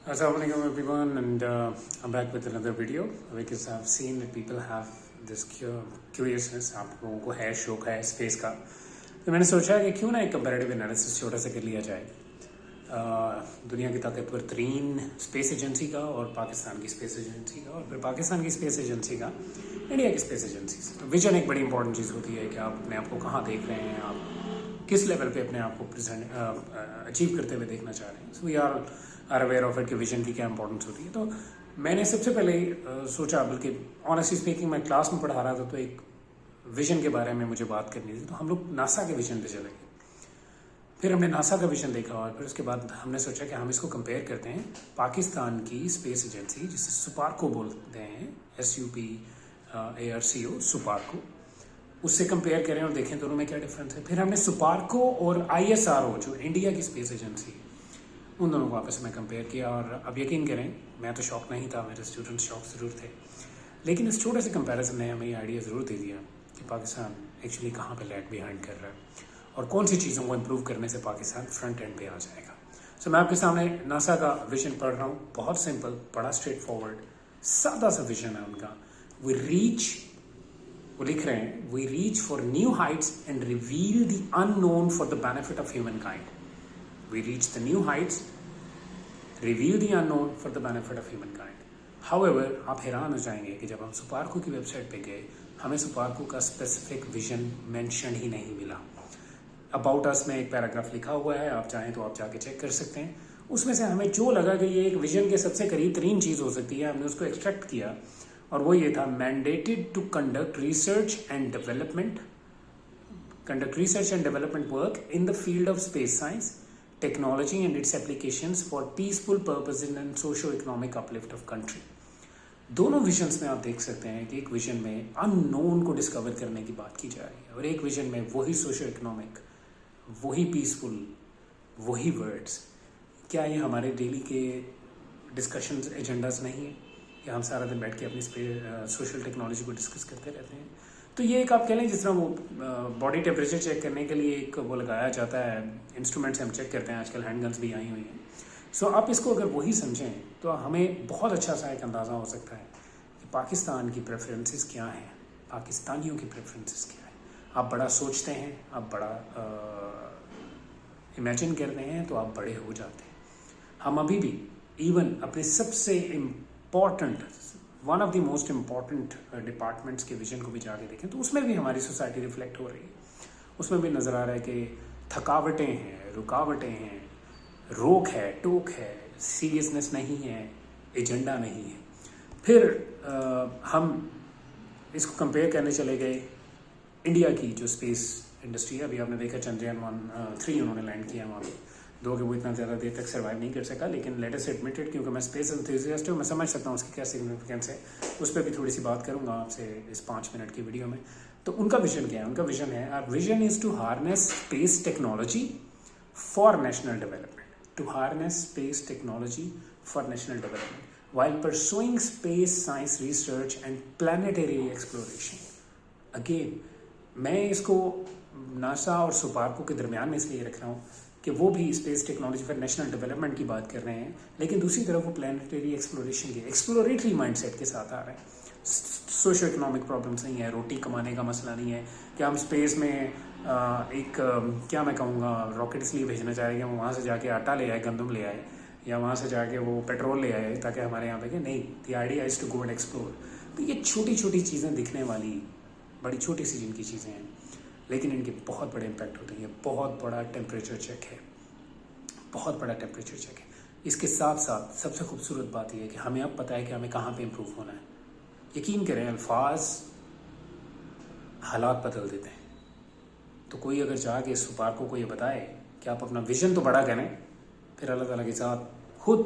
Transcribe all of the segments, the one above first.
Assalamualaikum everyone, and I'm back with another video because I've seen that people have this curiousness. आप लोगों को है शौक है स्पेस का, तो मैंने सोचा कि क्यों ना एक कंपैरेटिव एनालिसिस छोटा सा कर लिया जाए दुनिया की ताकतवर तरीन स्पेस एजेंसी का और पाकिस्तान की स्पेस एजेंसी का, और फिर पाकिस्तान की स्पेस एजेंसी का इंडिया की स्पेस एजेंसी से। तो विजन एक बड़ी इंपॉर्टेंट चीज़ होती है कि आप अपने आप को कहाँ देख रहे हैं, आप किस लेवल पे अपने आप को प्रेजेंट अचीव करते हुए देखना चाह रहे हैं। So we are aware of it कि विजन की क्या इंपॉर्टेंस होती है। तो मैंने सबसे पहले सोचा, बल्कि ऑनेस्टली स्पीकिंग मैं क्लास में पढ़ा रहा था तो एक विजन के बारे में मुझे बात करनी थी, तो हम लोग नासा के विजन पे चले गए। फिर हमने नासा का विजन देखा और फिर उसके बाद हमने सोचा कि हम इसको कंपेयर करते हैं पाकिस्तान की स्पेस एजेंसी जिसे सुपार्को बोलते हैं, SUPARCO सुपार्को, उससे कंपेयर करें और देखें दोनों में क्या डिफरेंस है। फिर हमने सुपार्को और ISRO जो इंडिया की स्पेस एजेंसी है उन दोनों को आपस में कंपेयर किया। और अब यकीन करें, मैं तो शौक नहीं था, मेरे स्टूडेंट्स शौक ज़रूर थे, लेकिन इस छोटे से कंपैरिजन ने हमें ये आइडिया ज़रूर दे दिया कि पाकिस्तान एक्चुअली कहाँ पे लैग बिहाइंड कर रहा है और कौन सी चीज़ों को इम्प्रूव करने से पाकिस्तान फ्रंट एंड पे आ जाएगा। सो मैं आपके सामने नासा का विजन पढ़ रहा हूँ, बहुत सिंपल, बड़ा स्ट्रेट फॉरवर्ड, सादा सा विजन है उनका। वो लिख रहे हैं, we reach for new heights and reveal the unknown for the benefit of human kind. We reach the new heights, reveal the unknown for the benefit of humankind. However, आप हैरान हो जाएंगे कि जब हम सुपार्को की वेबसाइट पे गए, हमें सुपार्को का स्पेसिफिक विजन मेंशन ही नहीं मिला। अबाउट अस में एक पैराग्राफ लिखा हुआ है, आप चाहें तो आप जाके चेक कर सकते हैं। उसमें से हमें जो लगा कि ये एक विजन के सबसे करीब तरीन चीज़ हो सकती है, हमने उसको एक्सट्रैक्ट किया और वो ये था, mandated to conduct research and development work in the field of space science, technology and its applications for peaceful purposes and socio-economic uplift of country। दोनों विजन्स में आप देख सकते हैं कि एक विजन में अननोन को डिस्कवर करने की बात की जा रही है और एक विजन में वही सोशो इकोनॉमिक, वही पीसफुल, वही वर्ड्स। क्या ये हमारे डेली के डिस्कशंस एजेंडास नहीं है कि हम सारा दिन बैठ के अपनी सोशल टेक्नोलॉजी को डिस्कस करते रहते हैं? तो ये एक आप कह लें जिस तरह वो बॉडी टेम्परेचर चेक करने के लिए एक वो लगाया जाता है, इंस्ट्रूमेंट से हम चेक करते हैं, आजकल हैंड गन्स भी आई हुई हैं। सो आप इसको अगर वही समझें तो हमें बहुत अच्छा सा एक अंदाज़ा हो सकता है कि पाकिस्तान की प्रेफरेंसेस क्या हैं, पाकिस्तानियों की प्रेफरेंसेस क्या हैं। आप बड़ा सोचते हैं, आप बड़ा इमेजिन करते हैं तो आप बड़े हो जाते हैं। हम अभी भी इवन अपने सबसे important, one of the most important departments के विजन को भी जाके देखें तो उसमें भी हमारी सोसाइटी रिफ्लेक्ट हो रही है। उसमें भी नज़र आ रहा है कि थकावटें हैं, रुकावटें हैं, रोक है, टोक है, सीरियसनेस नहीं है, एजेंडा नहीं है। फिर हम इसको कंपेयर करने चले गए इंडिया की जो स्पेस इंडस्ट्री है। अभी आपने देखा चंद्रयान 3 उन्होंने लैंड किया वहाँ पे, दो कि वो इतना ज़्यादा देर तक सर्वाइव नहीं कर सका, लेकिन लेट अस एडमिट इट, क्योंकि मैं स्पेस एंथुसियास्ट हूँ, मैं समझ सकता हूँ उसकी क्या सिग्निफिकेंस है। उस पर भी थोड़ी सी बात करूँगा आपसे इस 5 मिनट की वीडियो में। तो उनका विजन क्या है? उनका विजन है, our vision is to harness space technology for national development, to harness space technology for national development while pursuing space science research and planetary exploration। Again मैं इसको नासा और सुपार्को के दरमियान में इसलिए रख रहा हूँ कि वो भी space technology for national development की बात कर रहे हैं, लेकिन दूसरी तरफ वो प्लानिटरी एक्सप्लोरेशन के एक्सप्लोरेटरी माइंडसेट के साथ आ रहे हैं। सोशो इकोनॉमिक प्रॉब्लम्स नहीं है, रोटी कमाने का मसला नहीं है कि हम स्पेस में क्या मैं कहूँगा, रॉकेट इसलिए भेजना चाह रहे हैं कि हम वहाँ से जाके आटा ले आए, गंदम ले आए, या वहाँ से जाके वो पेट्रोल ले आए ताकि हमारे यहाँ पे कि नहीं, the idea is to go and explore. तो ये छोटी छोटी चीज़ें दिखने वाली, बड़ी छोटी सी जिनकी चीज़ें हैं, लेकिन इनके बहुत बड़े इम्पैक्ट होते हैं। ये बहुत बड़ा टेम्परेचर चेक है, बहुत बड़ा टेम्परेचर चेक है। इसके साथ साथ सबसे खूबसूरत बात यह है कि हमें अब पता है कि हमें कहाँ पे इम्प्रूव होना है। यकीन करें, अल्फाज हालात बदल देते हैं। तो कोई अगर जाके सुपार्को को ये बताए कि आप अपना विजन तो बड़ा करें, फिर अल्लाह ताला के साथ खुद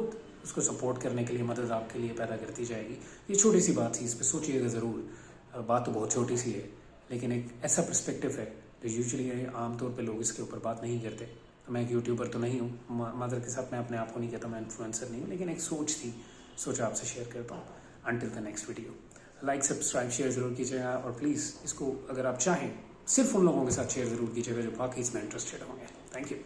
उसको सपोर्ट करने के लिए मदद आपके लिए पैदा करती जाएगी। ये छोटी सी बात थी, इस पर सोचिएगा ज़रूर। बात तो बहुत छोटी सी है, लेकिन एक ऐसा पर्सपेक्टिव है जो यूजुअली आमतौर पे लोग इसके ऊपर बात नहीं करते। तो मैं एक यूट्यूबर तो नहीं हूँ, मदर के साथ मैं अपने आप को नहीं कहता, मैं इन्फ्लुएंसर नहीं हूँ, लेकिन एक सोच थी, सोचा आपसे शेयर करता हूँ। Until the next video, like subscribe share ज़रूर कीजिएगा, और प्लीज़ इसको अगर आप चाहें सिर्फ उन लोगों के साथ शेयर ज़रूर कीजिएगा जो वाकई इसमें इंटरेस्टेड होंगे। Thank you.